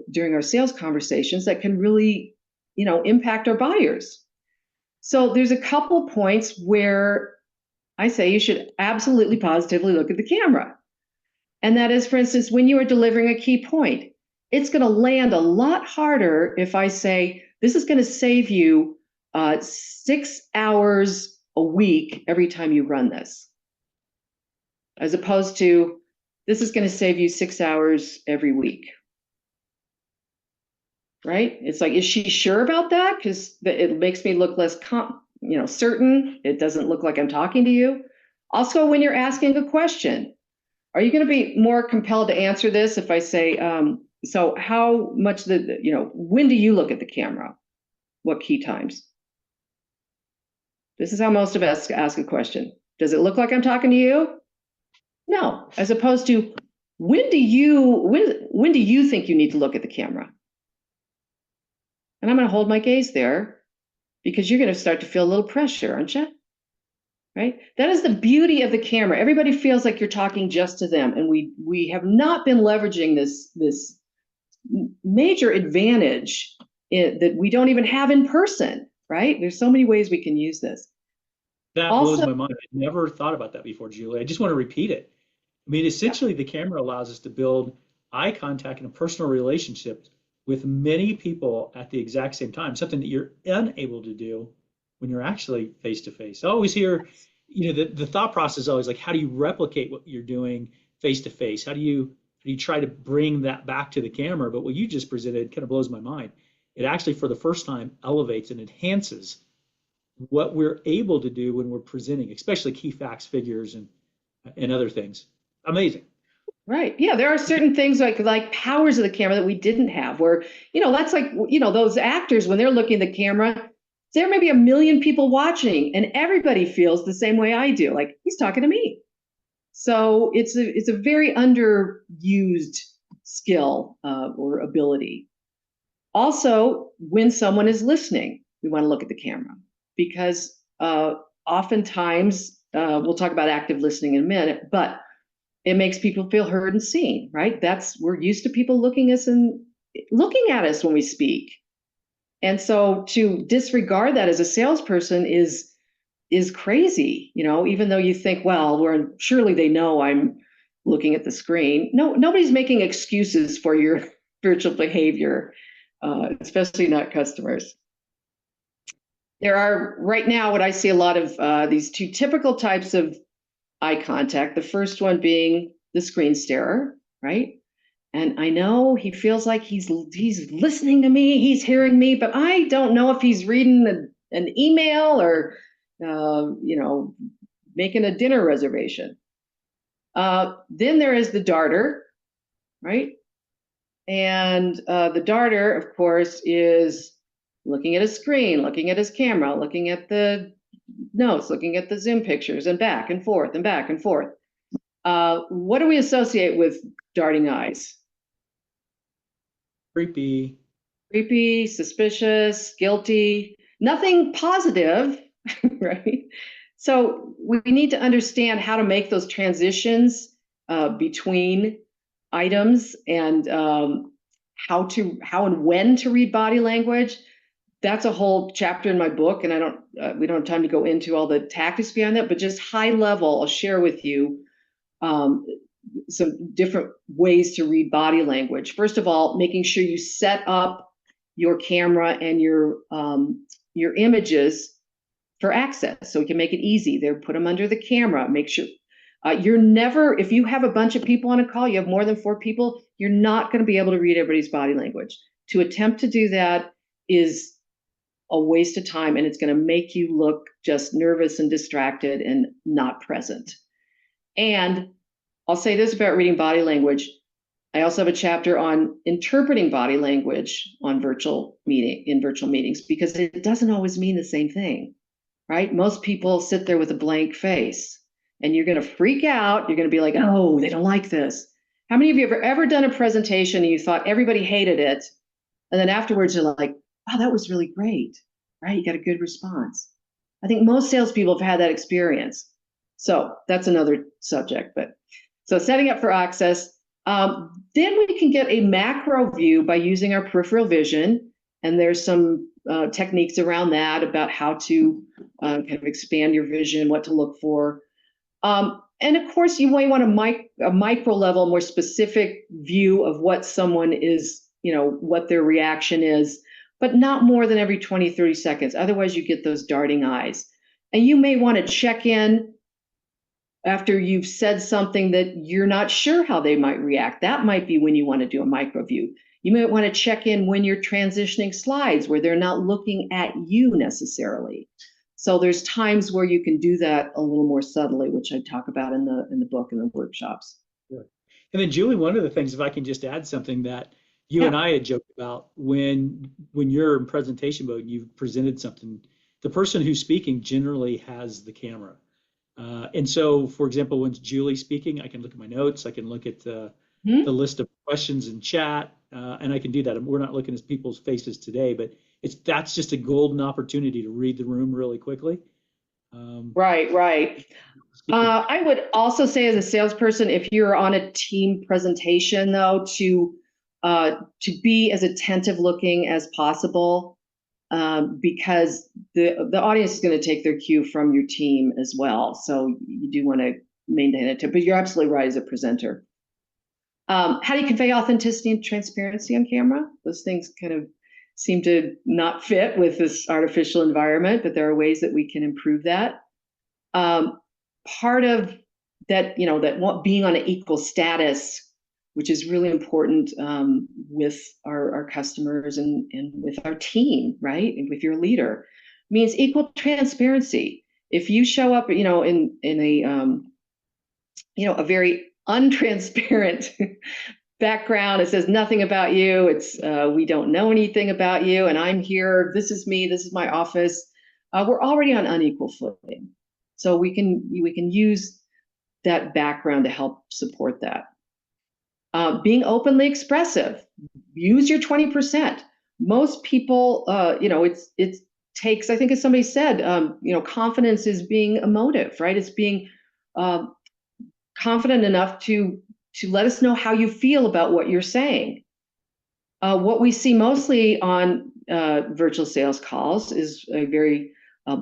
during our sales conversations that can really, impact our buyers. So there's a couple points where I say you should absolutely positively look at the camera. And that is, for instance, when you are delivering a key point, it's going to land a lot harder if I say, this is going to save you 6 hours a week every time you run this, as opposed to, this is going to save you 6 hours every week. Right? It's like, is she sure about that? Because it makes me look less, certain. It doesn't look like I'm talking to you. Also, when you're asking a question, are you going to be more compelled to answer this if I say, so how much when do you look at the camera? What key times? This is how most of us ask a question. Does it look like I'm talking to you? No, as opposed to, when do you think you need to look at the camera? And I'm going to hold my gaze there, because you're going to start to feel a little pressure, aren't you? Right? That is the beauty of the camera. Everybody feels like you're talking just to them. And we have not been leveraging this major advantage that we don't even have in person, right? There's so many ways we can use this. That blows my mind. I never thought about that before, Julie. I just want to repeat it. I mean, essentially, the camera allows us to build eye contact and a personal relationship with many people at the exact same time, something that you're unable to do when you're actually face to face. I always hear, the thought process is always like, how do you replicate what you're doing face to face? How do you try to bring that back to the camera? But what you just presented kind of blows my mind. It actually, for the first time, elevates and enhances what we're able to do when we're presenting, especially key facts, figures, and other things. Amazing. Right. Yeah, there are certain things like powers of the camera that we didn't have, where, that's like, those actors, when they're looking at the camera, there may be 1 million people watching and everybody feels the same way I do. Like, he's talking to me. So it's a very underused skill or ability. Also, when someone is listening, we want to look at the camera because oftentimes, we'll talk about active listening in a minute, but it makes people feel heard and seen, right? We're used to people looking at us when we speak. And so to disregard that as a salesperson is crazy, even though you think, well, surely they know I'm looking at the screen. No, nobody's making excuses for your virtual behavior, especially not customers. There are right now what I see a lot of these two typical types of eye contact. The first one being the screen starer, right? And I know he feels like he's listening to me, he's hearing me, but I don't know if he's reading an email or making a dinner reservation. Then there is the darter, right? And the darter, of course, is looking at a screen, looking at his camera, looking at the notes, looking at the Zoom pictures, and back and forth and back and forth. What do we associate with darting eyes? Creepy, suspicious, guilty, nothing positive, right? So we need to understand how to make those transitions between items and how and when to read body language. That's a whole chapter in my book, and we don't have time to go into all the tactics behind that, but just high level, I'll share with you some different ways to read body language. First of all, making sure you set up your camera and your images for access, so we can make it easy. Put them under the camera. Make sure if you have a bunch of people on a call, you have more than 4 people, you're not going to be able to read everybody's body language. To attempt to do that is a waste of time, and it's going to make you look just nervous and distracted and not present. And I'll say this about reading body language. I also have a chapter on interpreting body language in virtual meetings, because it doesn't always mean the same thing, right? Most people sit there with a blank face, and you're going to freak out. You're going to be like, oh, they don't like this. How many of you have ever done a presentation and you thought everybody hated it, and then afterwards you're like, oh, that was really great, right? You got a good response. I think most salespeople have had that experience. So that's another subject. So setting up for access, then we can get a macro view by using our peripheral vision. And there's some techniques around that about how to kind of expand your vision, what to look for. And of course, you might want a micro level, more specific view of what someone is, what their reaction is, but not more than every 20, 30 seconds. Otherwise, you get those darting eyes. And you may want to check in after you've said something that you're not sure how they might react. That might be when you want to do a micro view. You might want to check in when you're transitioning slides where they're not looking at you necessarily. So there's times where you can do that a little more subtly, which I talk about in the book and the workshops. Good. And then Julie, one of the things, if I can just add something that you and I had joked about, when you're in presentation mode and you've presented something, the person who's speaking generally has the camera. And so, for example, when Julie's speaking, I can look at my notes, I can look at the list of questions in chat, and I can do that. And we're not looking at people's faces today, but that's just a golden opportunity to read the room really quickly. Right. I would also say, as a salesperson, if you're on a team presentation, though, to be as attentive looking as possible, because the audience is going to take their cue from your team as well. So you do want to maintain it, but you're absolutely right as a presenter. How do you convey authenticity and transparency on camera? Those things kind of seem to not fit with this artificial environment, but there are ways that we can improve that. Part of that, being on an equal status, which is really important with our customers and with our team, right? And with your leader, means equal transparency. If you show up, in a very untransparent background, it says nothing about you. It's we don't know anything about you, and I'm here. This is me. This is my office. We're already on unequal footing, so we can use that background to help support that. Being openly expressive. Use your 20%. Most people, it takes, I think as somebody said, confidence is being emotive, right? It's being confident enough to let us know how you feel about what you're saying. What we see mostly on virtual sales calls is a very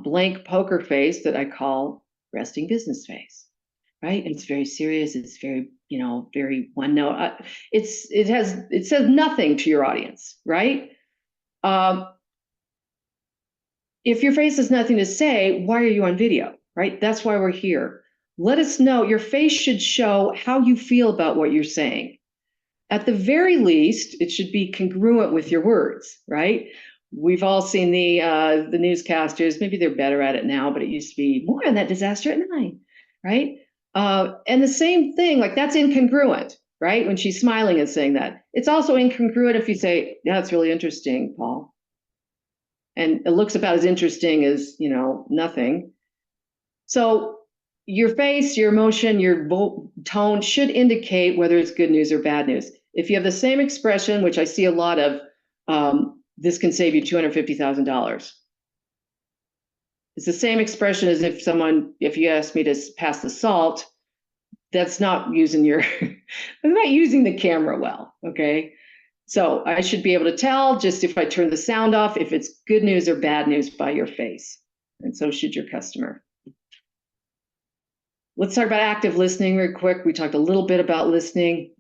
blank poker face that I call resting business face, right? It's very serious. It's very, very one note. It says nothing to your audience, right? If your face has nothing to say, why are you on video, right? That's why we're here. Let us know. Your face should show how you feel about what you're saying. At the very least, it should be congruent with your words, right? We've all seen the newscasters. Maybe they're better at it now, but it used to be more on that disaster at 9, right? And the same thing, like that's incongruent, right? When she's smiling and saying that. It's also incongruent if you say, "Yeah, that's really interesting, Paul." And it looks about as interesting as, nothing. So your face, your emotion, your tone should indicate whether it's good news or bad news. If you have the same expression, which I see a lot of, this can save you $250,000. It's the same expression as if you ask me to pass the salt, that's not using I'm not using the camera well, okay? So I should be able to tell just if I turn the sound off, if it's good news or bad news by your face. And so should your customer. Let's talk about active listening real quick. We talked a little bit about listening,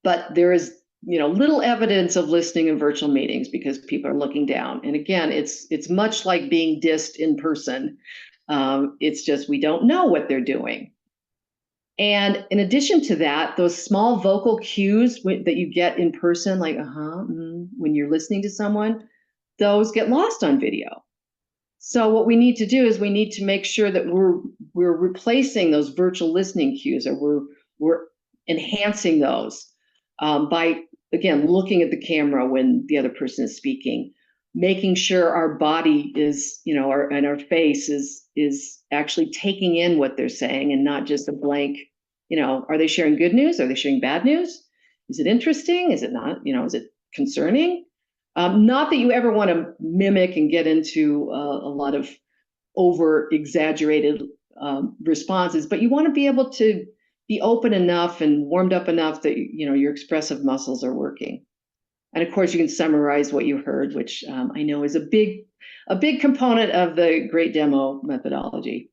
but there is, little evidence of listening in virtual meetings because people are looking down. And again, it's much like being dissed in person. It's just we don't know what they're doing. And in addition to that, those small vocal cues that you get in person, like when you're listening to someone, those get lost on video. So what we need to do is we need to make sure that we're replacing those virtual listening cues, or we're enhancing those by, again, looking at the camera when the other person is speaking, making sure our body is, and our face is actually taking in what they're saying and not just a blank. Are they sharing good news? Are they sharing bad news? Is it interesting? Is it not? Is it concerning? Not that you ever want to mimic and get into a lot of over exaggerated responses, but you want to be able to be open enough and warmed up enough that your expressive muscles are working. And of course, you can summarize what you heard, which I know is a big component of the great demo methodology.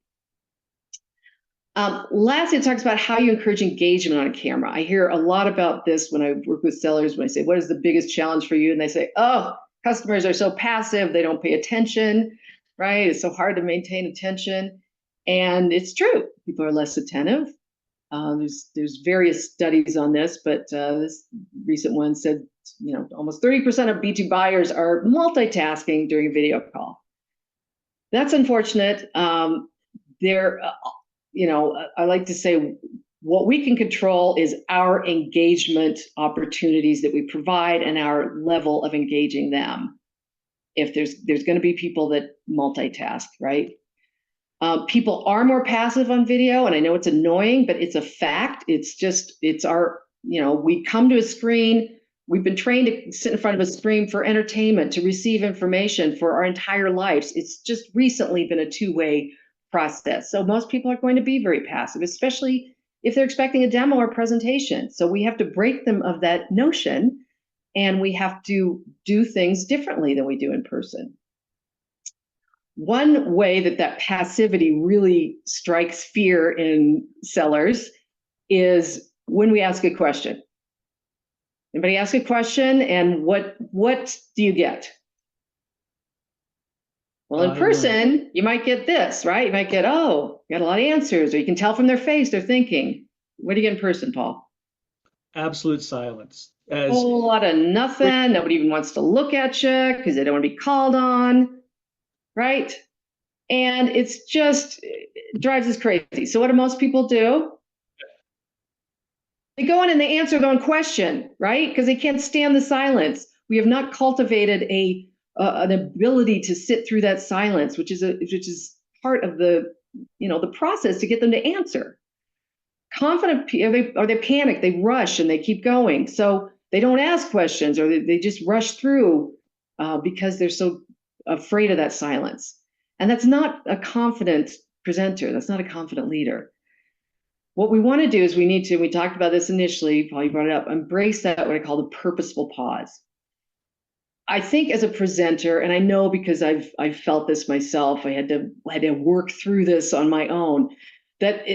Lastly, it talks about how you encourage engagement on a camera. I hear a lot about this when I work with sellers, when I say, what is the biggest challenge for you? And they say, oh, customers are so passive, they don't pay attention, right? It's so hard to maintain attention. And it's true, people are less attentive. There's various studies on this, but this recent one said, almost 30% of B2 buyers are multitasking during a video call. That's unfortunate. I like to say what we can control is our engagement opportunities that we provide and our level of engaging them. If there's going to be people that multitask, right? People are more passive on video, and I know it's annoying, but it's a fact. It's our, we come to a screen. We've been trained to sit in front of a screen for entertainment, to receive information for our entire lives. It's just recently been a two-way process. So most people are going to be very passive, especially if they're expecting a demo or presentation. So we have to break them of that notion, and we have to do things differently than we do in person. One way that passivity really strikes fear in sellers is when we ask a question. Anybody ask a question, and what do you get? Well, in person, you might get this, right? You might get, oh, you got a lot of answers, or you can tell from their face they're thinking. What do you get in person, Paul? Absolute silence. A whole lot of nothing. Nobody even wants to look at you because they don't want to be called on, right? And it drives us crazy. So what do most people do? They go in and they answer their own question, right? Because they can't stand the silence. We have not cultivated an ability to sit through that silence, which is part of the process to get them to answer. Confident, or they panic, they rush and they keep going. So they don't ask questions, or they just rush through because they're so afraid of that silence. And that's not a confident presenter. That's not a confident leader. What we want to do is we talked about this initially, Paul, you brought it up, embrace that, what I call the purposeful pause. I think as a presenter, and I know because I've felt this myself, I had to work through this on my own, that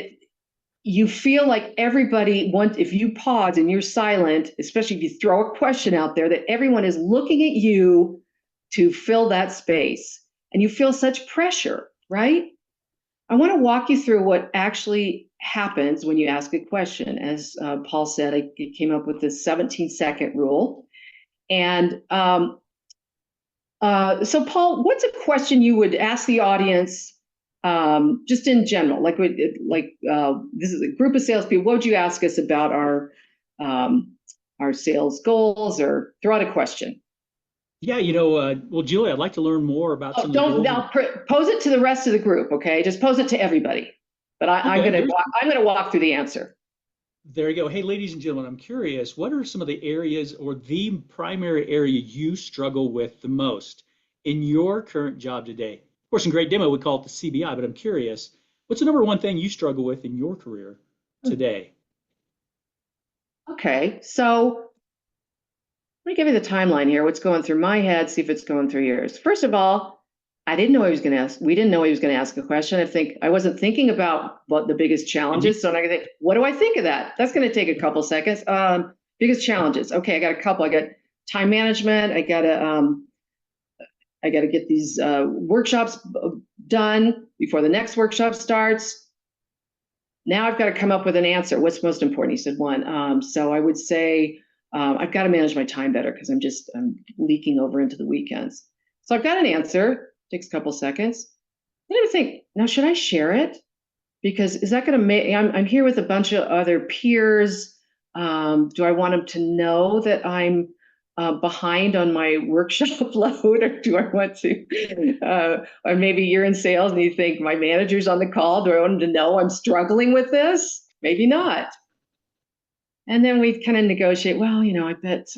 you feel like everybody wants, if you pause and you're silent, especially if you throw a question out there, that everyone is looking at you to fill that space. And you feel such pressure, right? I want to walk you through what actually happens when you ask a question. As Paul said, I came up with this 17-second rule. And so, Paul, what's a question you would ask the audience, just in general? Like this is a group of salespeople. What would you ask us about our sales goals, or throw out a question? Yeah, well, Julie, I'd like to learn more about some of the Don't goals. now pose it to the rest of the group, okay? Just pose it to everybody. But I'm gonna walk through the answer. There you go. Hey, ladies and gentlemen, I'm curious, what are some of the areas or the primary area you struggle with the most in your current job today? Of course, in Great Demo, we call it the CBI, but I'm curious, what's the number one thing you struggle with in your career today? Okay, so let me give you the timeline here. What's going through my head, see if it's going through yours. First of all, I didn't know he was going to ask. We didn't know he was going to ask a question. I wasn't thinking about what the biggest challenges. So I'm going to think, what do I think of that? That's going to take a couple seconds. Biggest challenges. Okay, I got a couple. I got time management. I got to get these workshops done before the next workshop starts. Now I've got to come up with an answer. What's most important? He said one. So I would say I've got to manage my time better because I'm leaking over into the weekends. So I've got an answer. Takes a couple seconds. Then I think, now should I share it? Because is that going to make? I'm here with a bunch of other peers. Do I want them to know that I'm behind on my workshop load, or do I want to? Or maybe you're in sales and you think my manager's on the call. Do I want them to know I'm struggling with this? Maybe not. And then we kind of negotiate. Well, I bet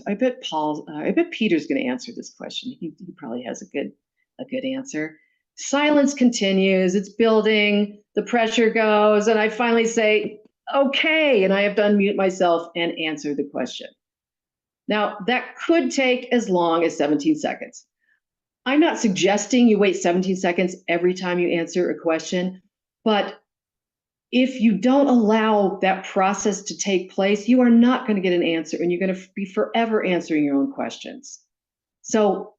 Peter's going to answer this question. He probably has a good answer. Silence continues. It's building. The pressure goes, and I finally say, "Okay," and I have to unmute myself and answer the question. Now, that could take as long as 17 seconds. I'm not suggesting you wait 17 seconds every time you answer a question, but if you don't allow that process to take place, you are not going to get an answer, and you're going to be forever answering your own questions. So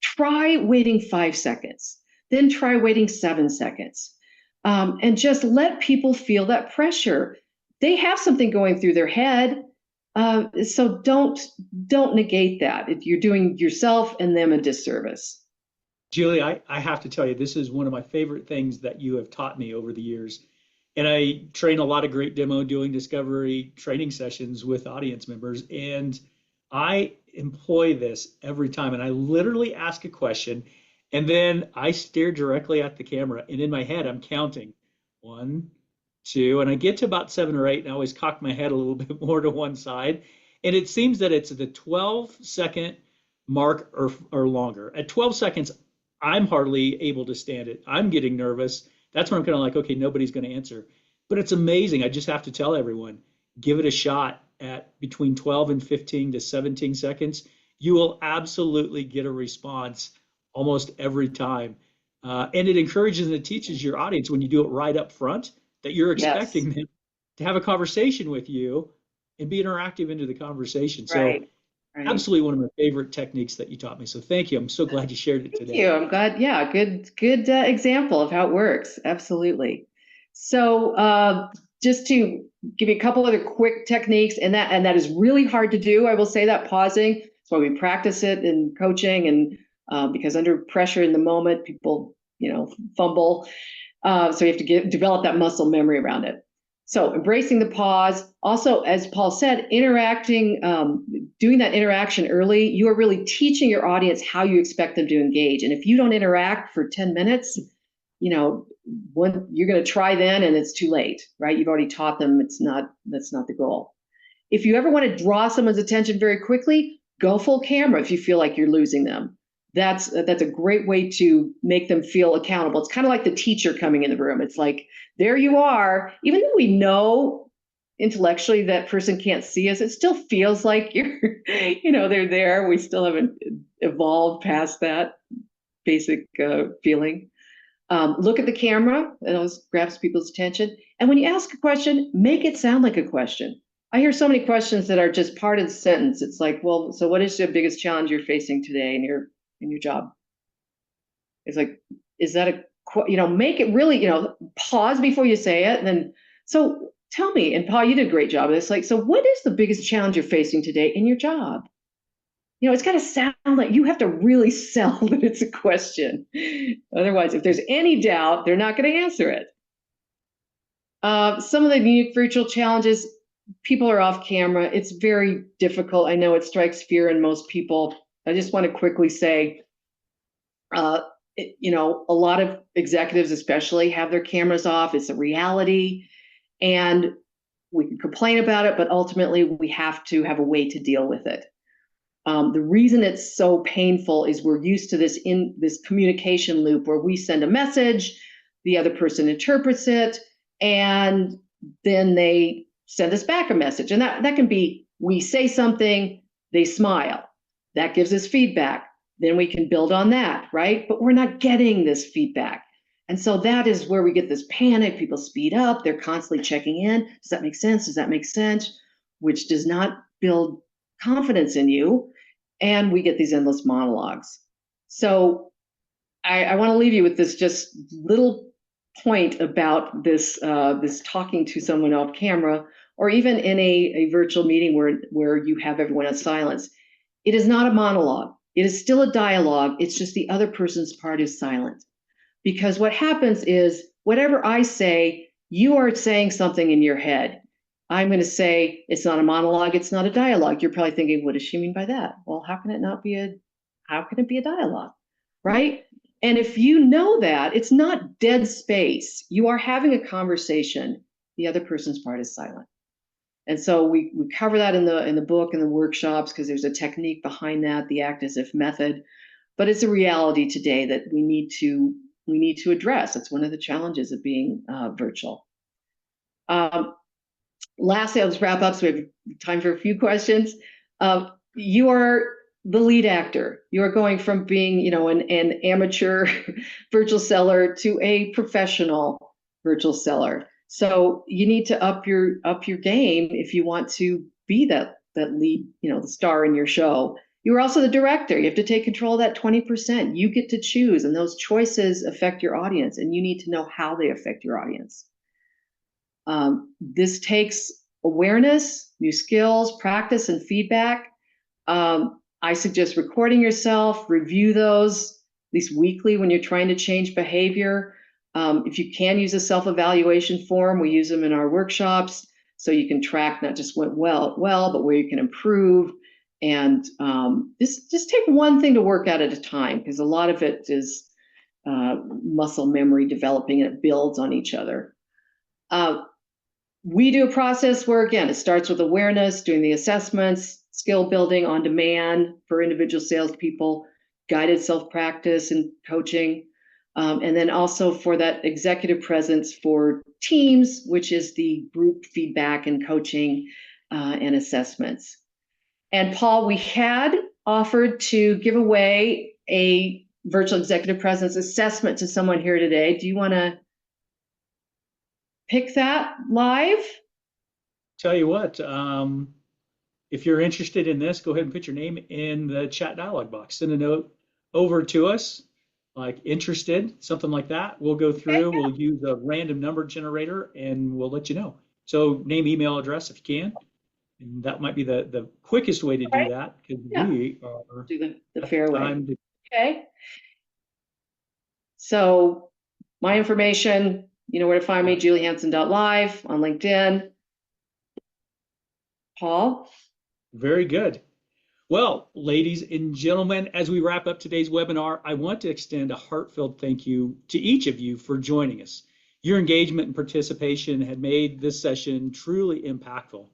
try waiting 5 seconds, then try waiting 7 seconds, and just let people feel that pressure. They have something going through their head, so don't negate that. If you're doing yourself and them a disservice. Julie, I have to tell you, this is one of my favorite things that you have taught me over the years. And I train a lot of Great Demo doing discovery training sessions with audience members. And I employ this every time. And I literally ask a question and then I stare directly at the camera. And in my head, I'm counting 1, 2, and I get to about 7 or 8. And I always cock my head a little bit more to one side. And it seems that it's the 12-second mark or longer. At 12 seconds, I'm hardly able to stand it. I'm getting nervous. That's when I'm kind of like, okay, nobody's going to answer. But it's amazing. I just have to tell everyone, give it a shot at between 12 and 15 to 17 seconds. You will absolutely get a response almost every time. And it encourages and it teaches your audience when you do it right up front that you're expecting them to have a conversation with you and be interactive into the conversation. Right. So absolutely one of my favorite techniques that you taught me. So thank you. I'm so glad you shared it today. Thank you. I'm glad. Yeah, good example of how it works. Absolutely. So just to give you a couple other quick techniques, and that is really hard to do. I will say that pausing. That's why we practice it in coaching, and because under pressure in the moment, people fumble. So you have to develop that muscle memory around it. So embracing the pause. Also, as Paul said, interacting, doing that interaction early, you are really teaching your audience how you expect them to engage. And if you don't interact for 10 minutes, when you're going to try then and it's too late, right? You've already taught them that's not the goal. If you ever want to draw someone's attention very quickly, go full camera if you feel like you're losing them. That's a great way to make them feel accountable. It's kind of like the teacher coming in the room. It's like, there you are. Even though we know intellectually that person can't see us, it still feels like they're there. We still haven't evolved past that basic feeling. Look at the camera. It always grabs people's attention. And when you ask a question, make it sound like a question. I hear so many questions that are just part of the sentence. It's like, well, so what is the biggest challenge you're facing today in your job? It's like, is that make it really, pause before you say it. And then, so tell me, and Paul, you did a great job of this. Like, so what is the biggest challenge you're facing today in your job? It's got to sound like you have to really sell that it's a question. Otherwise, if there's any doubt, they're not going to answer it. Some of the unique virtual challenges, people are off camera. It's very difficult. I know it strikes fear in most people. I just want to quickly say, a lot of executives especially have their cameras off. It's a reality. And we can complain about it, but ultimately we have to have a way to deal with it. The reason it's so painful is we're used to this communication loop where we send a message, the other person interprets it, and then they send us back a message. And that can be, we say something, they smile. That gives us feedback. Then we can build on that, right? But we're not getting this feedback. And so that is where we get this panic. People speed up. They're constantly checking in. Does that make sense? Does that make sense? Which does not build confidence in you. And we get these endless monologues. So I want to leave you with this just little point about this talking to someone off camera, or even in a virtual meeting where you have everyone in silence. It is not a monologue. It is still a dialogue. It's just the other person's part is silent. Because what happens is, whatever I say, you are saying something in your head. I'm going to say it's not a monologue, it's not a dialogue. You're probably thinking, what does she mean by that? Well, how can it be a dialogue, right? And if you know that, it's not dead space. You are having a conversation. The other person's part is silent. And so we cover that in the book and the workshops, because there's a technique behind that, the act as if method. But it's a reality today that we need to address. It's one of the challenges of being virtual. Lastly, I'll just wrap up so we have time for a few questions. You are the lead actor. You are going from being, an amateur virtual seller to a professional virtual seller. So you need to up your game if you want to be that lead, the star in your show. You're also the director. You have to take control of that 20%. You get to choose, and those choices affect your audience, and you need to know how they affect your audience. This takes awareness, new skills, practice, and feedback. I suggest recording yourself, review those at least weekly when you're trying to change behavior. If you can use a self-evaluation form, we use them in our workshops, so you can track not just what well, but where you can improve. And just take one thing to work out at a time, because a lot of it is muscle memory developing, and it builds on each other. We do a process where, again, it starts with awareness, doing the assessments, skill building on demand for individual salespeople, guided self-practice and coaching, and then also for that executive presence for teams, which is the group feedback and coaching and assessments. And Paul, we had offered to give away a virtual executive presence assessment to someone here today. Do you want to pick that live? Tell you what, if you're interested in this, go ahead and put your name in the chat dialog box. Send a note over to us, like interested, something like that. We'll go through, Okay, yeah. We'll use a random number generator, and we'll let you know. So name, email address if you can. And that might be the quickest way to do that, because we are Do the fair way. time to. Okay. So my information, you know where to find me, juliehansen.live on LinkedIn. Paul? Very good. Well, ladies and gentlemen, as we wrap up today's webinar, I want to extend a heartfelt thank you to each of you for joining us. Your engagement and participation had made this session truly impactful.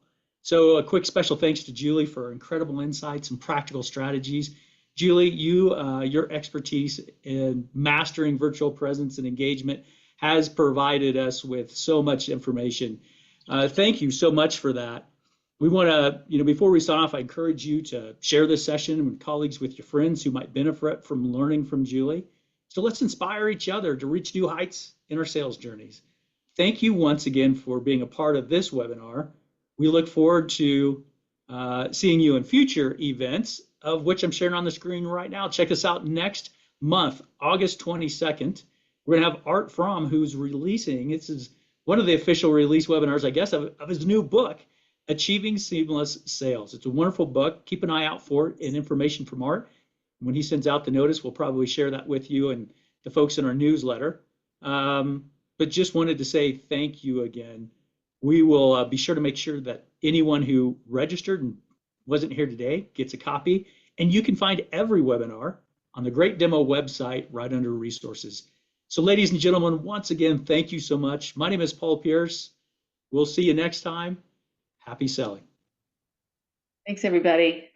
So a quick special thanks to Julie for incredible insights and practical strategies. Julie, your expertise in mastering virtual presence and engagement has provided us with so much information. Thank you so much for that. We want to, before we sign off, I encourage you to share this session with colleagues, with your friends who might benefit from learning from Julie. So let's inspire each other to reach new heights in our sales journeys. Thank you once again for being a part of this webinar. We look forward to seeing you in future events, of which I'm sharing on the screen right now. Check us out next month, August 22nd. We're going to have Art Fromm, who's releasing, this is one of the official release webinars, I guess, of his new book, Achieving Seamless Sales. It's a wonderful book. Keep an eye out for it and information from Art. When he sends out the notice, we'll probably share that with you and the folks in our newsletter. But just wanted to say thank you again. We will be sure to make sure that anyone who registered and wasn't here today gets a copy. And you can find every webinar on the Great Demo website right under resources. So ladies and gentlemen, once again, thank you so much. My name is Paul Pearce. We'll see you next time. Happy selling. Thanks, everybody.